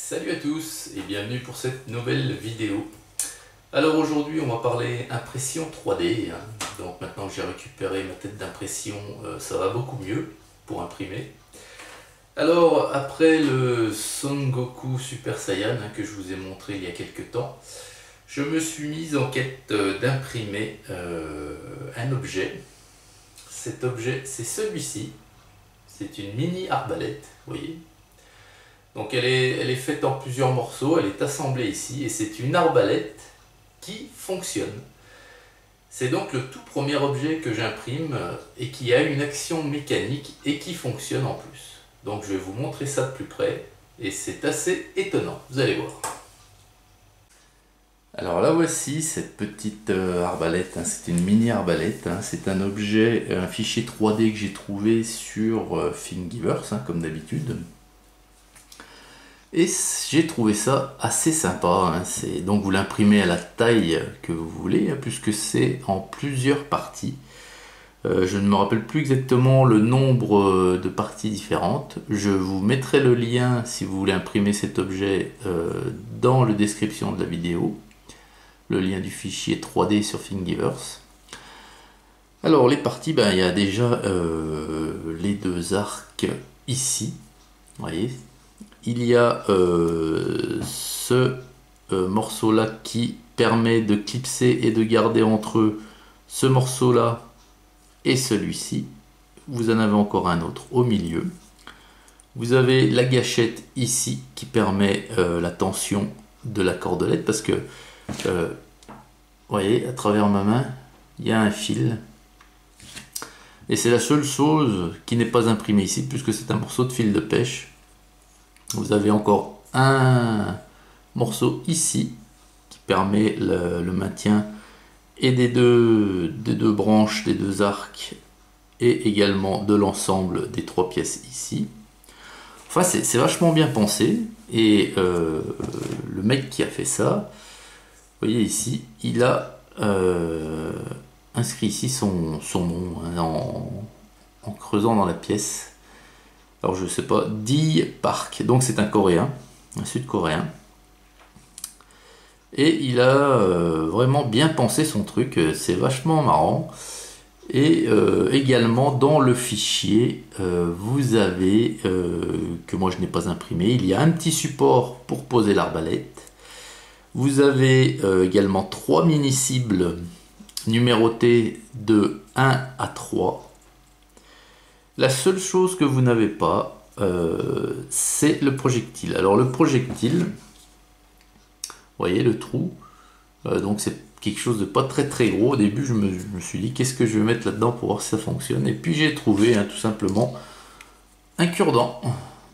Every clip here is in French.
Salut à tous et bienvenue pour cette nouvelle vidéo. Alors aujourd'hui on va parler impression 3D. Donc maintenant que j'ai récupéré ma tête d'impression, ça va beaucoup mieux pour imprimer. Alors après le Son Goku Super Saiyan que je vous ai montré il y a quelques temps, je me suis mis en quête d'imprimer un objet. Cet objet c'est celui-ci. C'est une mini arbalète, vous voyez. Donc elle est faite en plusieurs morceaux, elle est assemblée ici et c'est une arbalète qui fonctionne. C'est donc le tout premier objet que j'imprime et qui a une action mécanique et qui fonctionne en plus. Donc je vais vous montrer ça de plus près et c'est assez étonnant, vous allez voir. Alors là voici cette petite arbalète, c'est une mini arbalète, c'est un objet, un fichier 3D que j'ai trouvé sur Thingiverse comme d'habitude. Et j'ai trouvé ça assez sympa, donc vous l'imprimez à la taille que vous voulez, puisque c'est en plusieurs parties. Je ne me rappelle plus exactement le nombre de parties différentes. Je vous mettrai le lien si vous voulez imprimer cet objet dans la description de la vidéo. Le lien du fichier 3D sur Thingiverse. Alors les parties, il y a déjà les deux arcs ici, vous voyez. Il y a ce morceau là qui permet de clipser et de garder entre eux ce morceau là et celui-ci. Vous en avez encore un autre au milieu. Vous avez la gâchette ici qui permet la tension de la cordelette parce que vous voyez à travers ma main il y a un fil et c'est la seule chose qui n'est pas imprimée ici puisque c'est un morceau de fil de pêche. Vous avez encore un morceau ici qui permet le maintien et des deux branches, des deux arcs et également de l'ensemble des trois pièces ici. Enfin c'est vachement bien pensé et le mec qui a fait ça, vous voyez ici, il a inscrit ici son nom en creusant dans la pièce. Alors je sais pas, Di Park, donc c'est un coréen, un sud-coréen. Et il a vraiment bien pensé son truc, c'est vachement marrant. Et également dans le fichier, vous avez, que moi je n'ai pas imprimé, il y a un petit support pour poser l'arbalète. Vous avez également 3 mini-cibles numérotées de 1 à 3. La seule chose que vous n'avez pas, c'est le projectile. Alors le projectile, vous voyez le trou, donc c'est quelque chose de pas très gros. Au début je me suis dit qu'est-ce que je vais mettre là-dedans pour voir si ça fonctionne. Et puis j'ai trouvé tout simplement un cure-dent.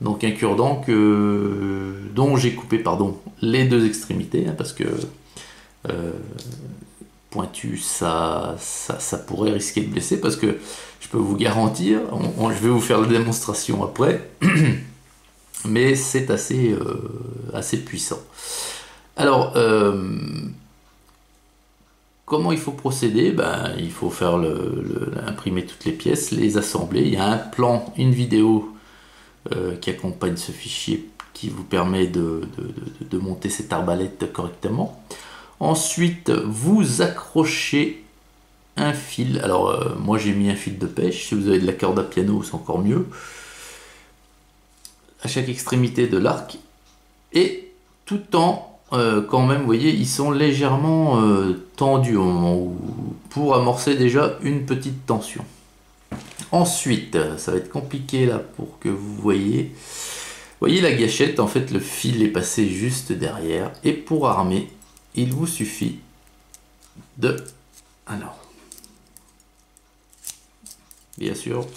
Donc un cure-dent dont j'ai coupé les deux extrémités, parce que pointu ça pourrait risquer de blesser, parce que je peux vous garantir, je vais vous faire la démonstration après, mais c'est assez puissant. Alors comment il faut procéder? Il faut faire imprimer toutes les pièces, les assembler. Il y a un plan, une vidéo qui accompagne ce fichier qui vous permet de monter cette arbalète correctement. Ensuite, vous accrochez un fil. Alors, moi j'ai mis un fil de pêche. Si vous avez de la corde à piano, c'est encore mieux. À chaque extrémité de l'arc. Et tout en, quand même, vous voyez, ils sont légèrement tendus au moment pour amorcer déjà une petite tension. Ensuite, ça va être compliqué là pour que vous voyez. Vous voyez la gâchette, en fait, le fil est passé juste derrière. Et pour armer, il vous suffit de... Alors, bien sûr,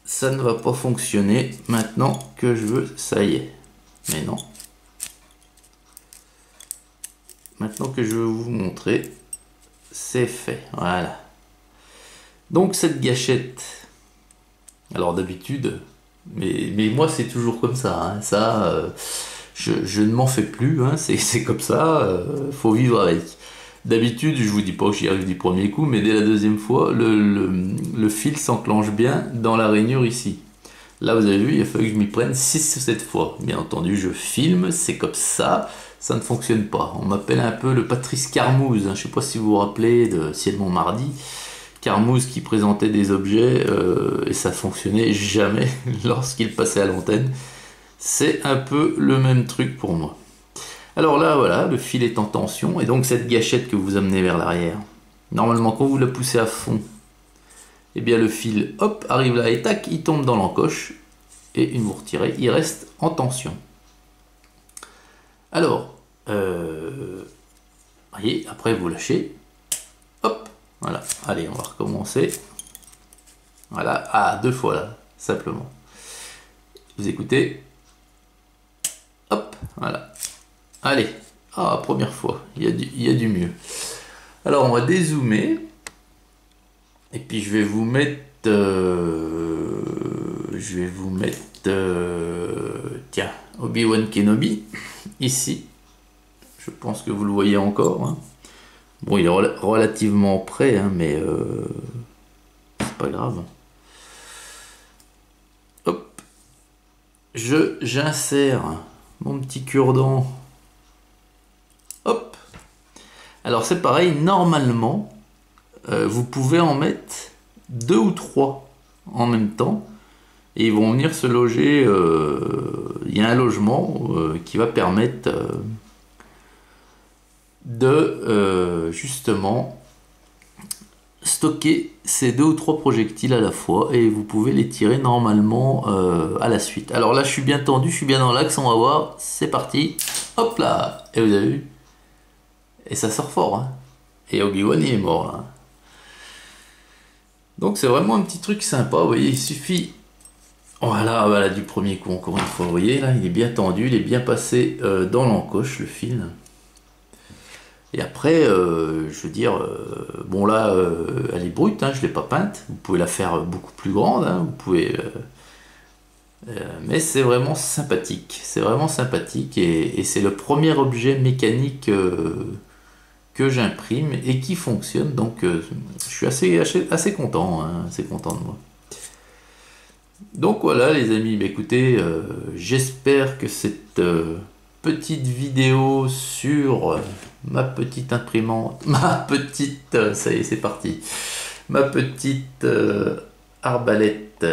ça ne va pas fonctionner maintenant que je veux, ça y est, mais non. Maintenant que je veux vous montrer, c'est fait, voilà. Donc cette gâchette, alors d'habitude, mais moi c'est toujours comme ça, je ne m'en fais plus, c'est comme ça, faut vivre avec. D'habitude, je vous dis pas que j'y arrive du premier coup, mais dès la deuxième fois, le fil s'enclenche bien dans la rainure ici. Là, vous avez vu, il a fallu que je m'y prenne 6 ou 7 fois. Bien entendu, je filme, c'est comme ça ne fonctionne pas. On m'appelle un peu le Patrice Carmouze, hein. Je ne sais pas si vous vous rappelez de Ciel mon mardi. Carmouze qui présentait des objets et ça fonctionnait jamais lorsqu'il passait à l'antenne. C'est un peu le même truc pour moi. Alors là, voilà, le fil est en tension et donc cette gâchette que vous amenez vers l'arrière, normalement quand vous la poussez à fond, et bien le fil, hop, arrive là et tac, il tombe dans l'encoche et une vous retirez, il reste en tension. Alors, voyez, après vous lâchez, hop, voilà, allez, on va recommencer. Voilà, ah, 2 fois là, simplement. Vous écoutez, hop, voilà. Allez, ah, première fois, il y a du mieux. Alors, on va dézoomer. Et puis, je vais vous mettre... tiens, Obi-Wan Kenobi, ici. Je pense que vous le voyez encore. Hein. Bon, il est relativement près, hein, mais c'est pas grave. Hop. J'insère mon petit cure-dent. Hop. Alors c'est pareil, normalement, vous pouvez en mettre 2 ou 3 en même temps. Et ils vont venir se loger. Il y a un logement qui va permettre de justement stocker ces 2 ou 3 projectiles à la fois. Et vous pouvez les tirer normalement à la suite. Alors là, je suis bien tendu, je suis bien dans l'axe. On va voir. C'est parti. Hop là. Et vous avez vu? Et ça sort fort. Hein. Et Obi-Wan, il est mort là. Donc c'est vraiment un petit truc sympa. Vous voyez, il suffit... Voilà, du premier coup, encore une fois, vous voyez, là, il est bien tendu, il est bien passé dans l'encoche, le fil. Et après, je veux dire, bon là, elle est brute, hein, je ne l'ai pas peinte, vous pouvez la faire beaucoup plus grande, hein, vous pouvez... mais c'est vraiment sympathique, et c'est le premier objet mécanique que j'imprime et qui fonctionne, donc je suis assez content, hein, assez content de moi. Donc voilà les amis, bah, écoutez, j'espère que cette petite vidéo sur ma petite imprimante, ça y est c'est parti, ma petite arbalète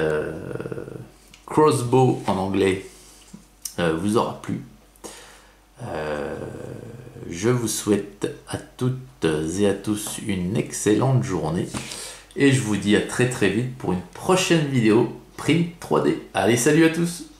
crossbow en anglais vous aura plu. Je vous souhaite à toutes et à tous une excellente journée et je vous dis à très vite pour une prochaine vidéo Print 3D. Allez, salut à tous!